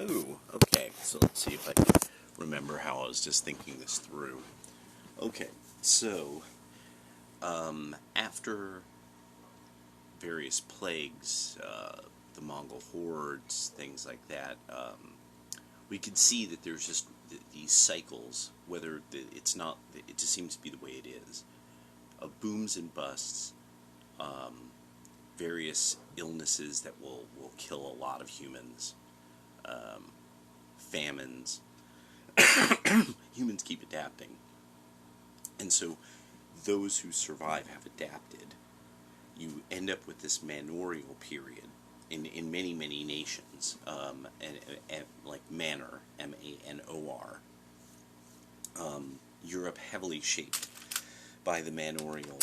Oh, okay. So let's see if I can remember how I was just thinking this through. Okay, so after various plagues, the Mongol hordes, things like that, we could see that there's just these cycles. It's not, it just seems to be the way it is, of booms and busts, various illnesses that will kill a lot of humans, famines. Humans keep adapting. And so those who survive have adapted. You end up with this manorial period in many, many nations, and like manor, M-A-N-O-R. Europe heavily shaped by the manorial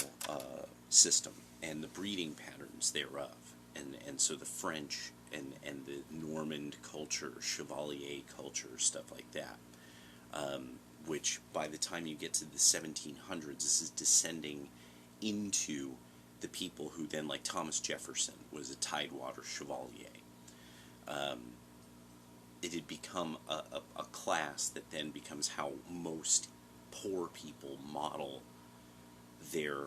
system and the breeding patterns thereof. And so the French and the Norman culture, Chevalier culture, stuff like that, which by the time you get to the 1700s, this is descending into the people who then, like Thomas Jefferson, was a Tidewater Chevalier. It had become a class that then becomes how most poor people model their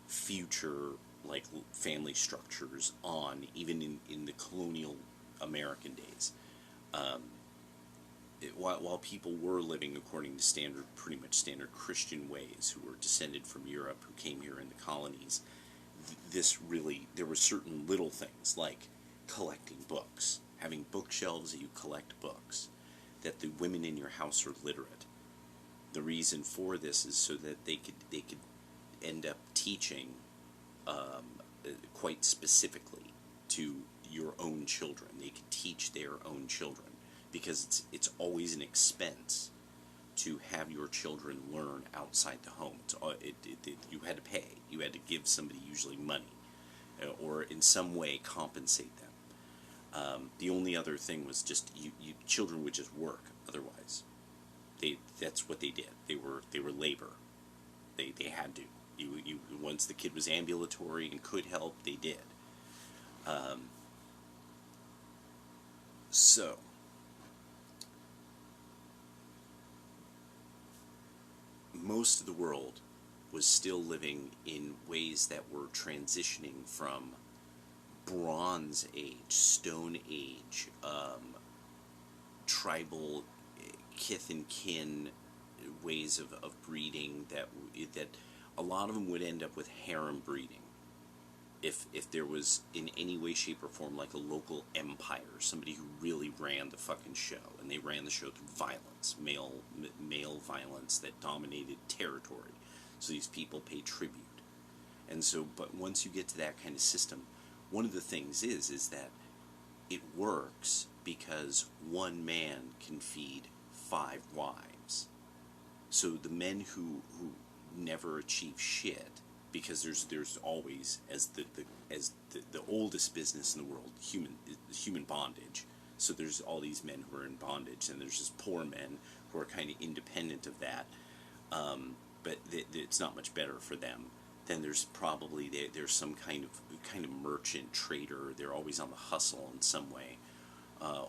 future, like, family structures on, even in the colonial American days. While people were living according to pretty much standard Christian ways, who were descended from Europe, who came here in the colonies, there were certain little things like collecting books, having bookshelves that you collect books, that the women in your house are literate. The reason for this is so that they could end up teaching quite specifically to your own children. They could teach their own children, because it's always an expense to have your children learn outside the home. You had to pay. You had to give somebody usually money, or in some way compensate them. The only other thing was just children would just work otherwise. That's what they did. They were labor. They had to. Once the kid was ambulatory and could help, they did. So most of the world was still living in ways that were transitioning from Bronze Age, Stone Age, tribal kith and kin ways of breeding, that a lot of them would end up with harem breeding. If there was in any way, shape, or form like a local empire, somebody who really ran the fucking show, and they ran the show through violence, male violence that dominated territory. So these people pay tribute. And so, but once you get to that kind of system, one of the things is that it works because one man can feed 5 wives. So the men who never achieve shit, because there's always, as the oldest business in the world, human bondage. So there's all these men who are in bondage, and there's just poor men who are kind of independent of that, but it's not much better for them. Then there's probably there's some kind of merchant trader. They're always on the hustle in some way,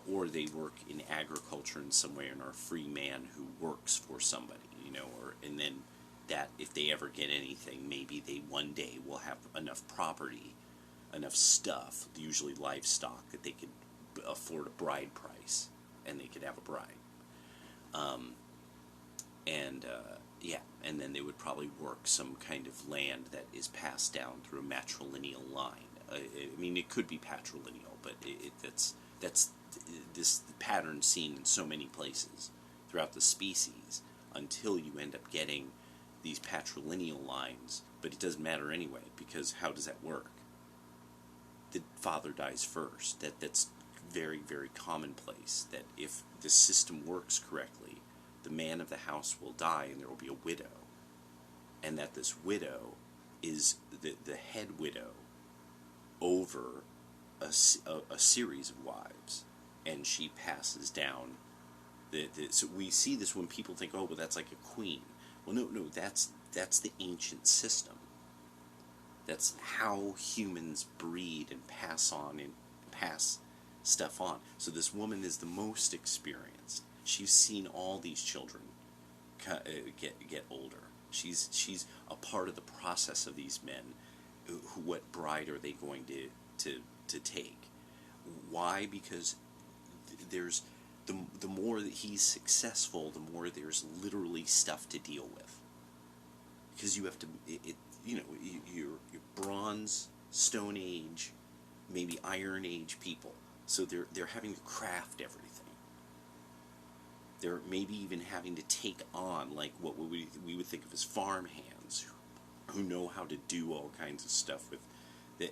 or they work in agriculture in some way and are a free man who works for somebody, and then that if they ever get anything, maybe they one day will have enough property, enough stuff, usually livestock, that they could afford a bride price, and they could have a bride. And then they would probably work some kind of land that is passed down through a matrilineal line. It could be patrilineal, but that's this pattern seen in so many places throughout the species, until you end up getting these patrilineal lines. But it doesn't matter anyway, because how does that work? The father dies first. That's very, very commonplace, that if the system works correctly, the man of the house will die and there will be a widow, and that this widow is the head widow over a series of wives, and she passes down so we see this when people think, oh, well, that's like a queen. Well, no, that's the ancient system. That's how humans breed and pass on and pass stuff on. So this woman is the most experienced. She's seen all these children get older. She's a part of the process of these men. What bride are they going to take? Why? Because there's the more that he's successful, the more there's literally stuff to deal with. Because you have to, you're Bronze, Stone Age, maybe Iron Age people. So they're having to craft everything. They're maybe even having to take on like what we would think of as farm hands, who know how to do all kinds of stuff with,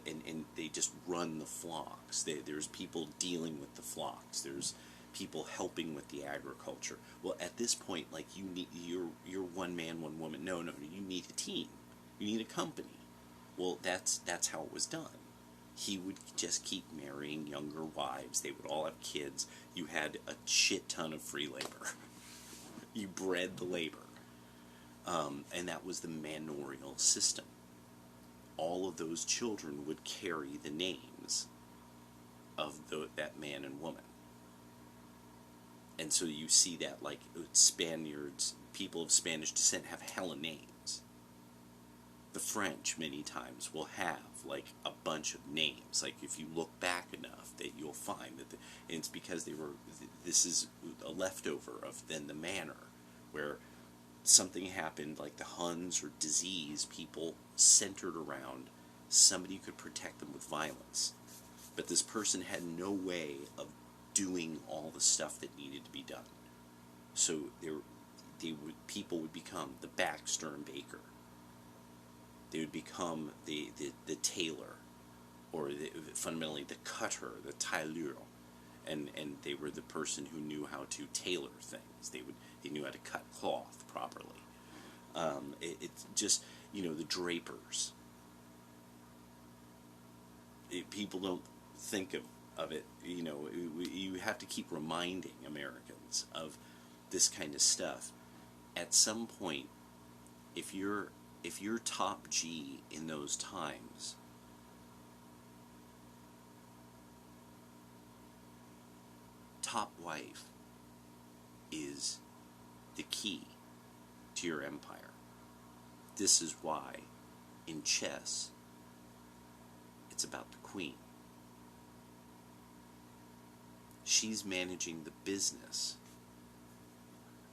and they just run the flocks. There's people dealing with the flocks. There's people helping with the agriculture. Well, at this point, like you're one man, one woman. No, you need a team. You need a company. Well, that's how it was done. He would just keep marrying younger wives. They would all have kids. You had a shit ton of free labor. You bred the labor. And that was the manorial system. All of those children would carry the names of that man and woman. And so you see that, like, Spaniards, people of Spanish descent have hella names. The French, many times, will have, like, a bunch of names. Like, if you look back enough, that you'll find that and it's because this is a leftover of then the manor, where something happened, like the Huns or disease, people centered around somebody who could protect them with violence. But this person had no way of doing all the stuff that needed to be done. So people would become the Baxter and Baker. They would become the tailor, or fundamentally the cutter, the tailleur, and they were the person who knew how to tailor things. They knew how to cut cloth properly. It's just, the drapers. People don't think of it. You have to keep reminding Americans of this kind of stuff. At some point, if you're top G in those times, top wife is the key to your empire. This is why in chess it's about the queen. She's managing the business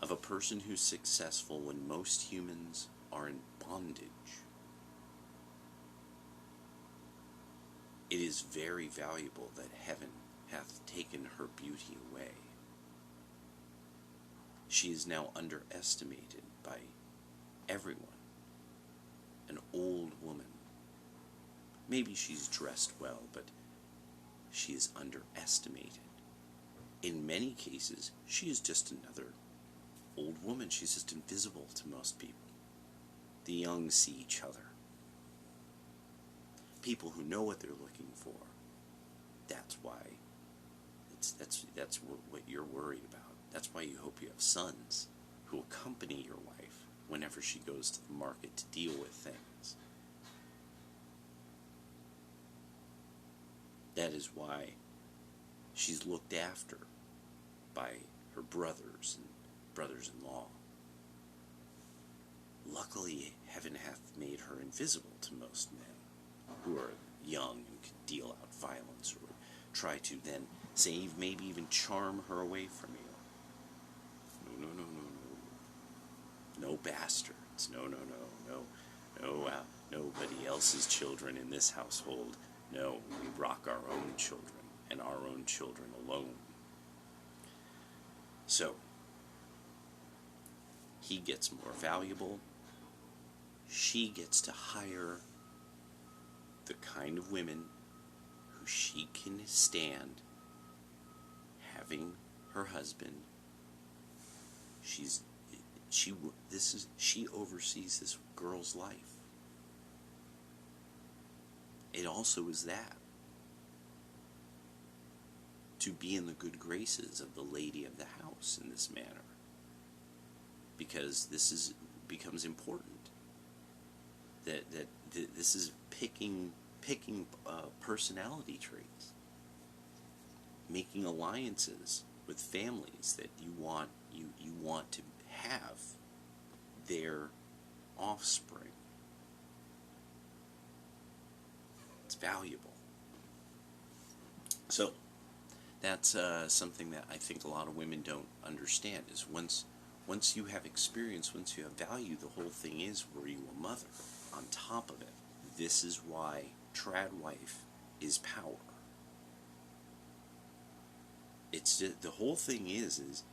of a person who's successful when most humans are in bondage. It is very valuable that heaven hath taken her beauty away. She is now underestimated by everyone. An old woman. Maybe she's dressed well, but she is underestimated. In many cases, she is just another old woman. She's just invisible to most people. The young see each other. People who know what they're looking for. That's why. That's what you're worried about. That's why you hope you have sons who accompany your wife whenever she goes to the market to deal with things. That is why she's looked after by her brothers and brothers-in-law. Luckily, heaven hath made her invisible to most men who are young and can deal out violence, or try to then save, maybe even charm her away from you. No bastards. No, nobody else's children in this household. No, we rock our own children, and our own children alone. So, he gets more valuable. She gets to hire the kind of women who she can stand having her husband. She oversees this girl's life. It also is that, to be in the good graces of the lady of the house in this manner, because this becomes important. That this is picking personality traits. making alliances with families that you want to have their offspring. It's valuable. So that's something that I think a lot of women don't understand, is once you have experience, once you have value, the whole thing is, were you a mother? On top of it, this is why TradWife is power. It's the whole thing is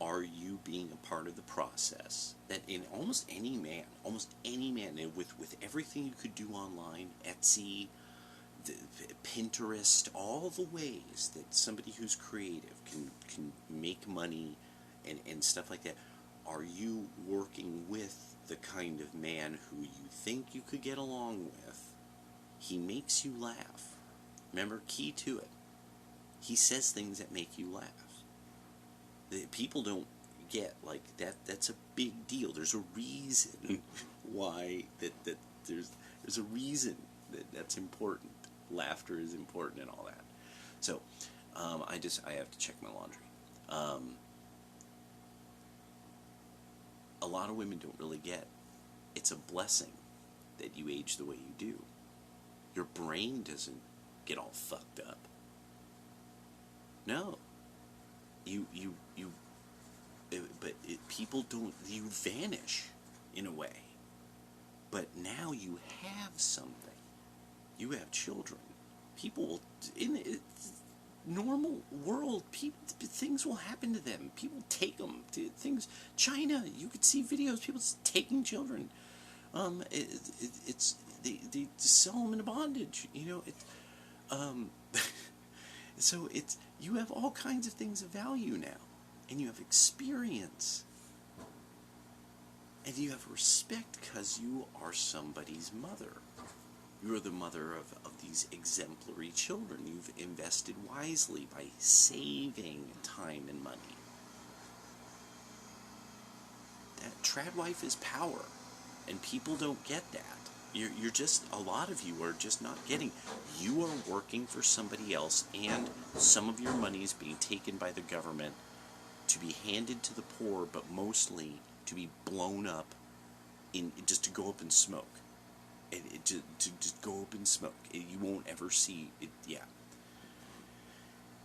are you being a part of the process that in almost any man, and with everything you could do online, Etsy, Pinterest, all the ways that somebody who's creative can make money and stuff like that, are you working with the kind of man who you think you could get along with? He makes you laugh. Remember, key to it. He says things that make you laugh. People don't get like that. That's a big deal. There's a reason why that there's a reason that's important. Laughter is important and all that. So I have to check my laundry. A lot of women don't really get it's a blessing that you age the way you do. Your brain doesn't get all fucked up. No. People don't, you vanish in a way. But now you have something. You have children. People will, in a normal world, things will happen to them. People take them to things. China, you could see videos, people taking children. They sell them into bondage. So you have all kinds of things of value now, and you have experience, and you have respect because you are somebody's mother. You are the mother of these exemplary children. You've invested wisely by saving time and money. That TradWife is power, and people don't get that. You're just, a lot of you are just not getting. You are working for somebody else, and some of your money is being taken by the government to be handed to the poor, but mostly to be blown up just to go up in smoke. To just go up in smoke. You won't ever see it.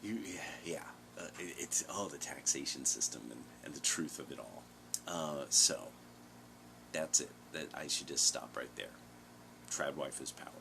It's the taxation system and the truth of it all. So that's it. That I should just stop right there. TradWife is power.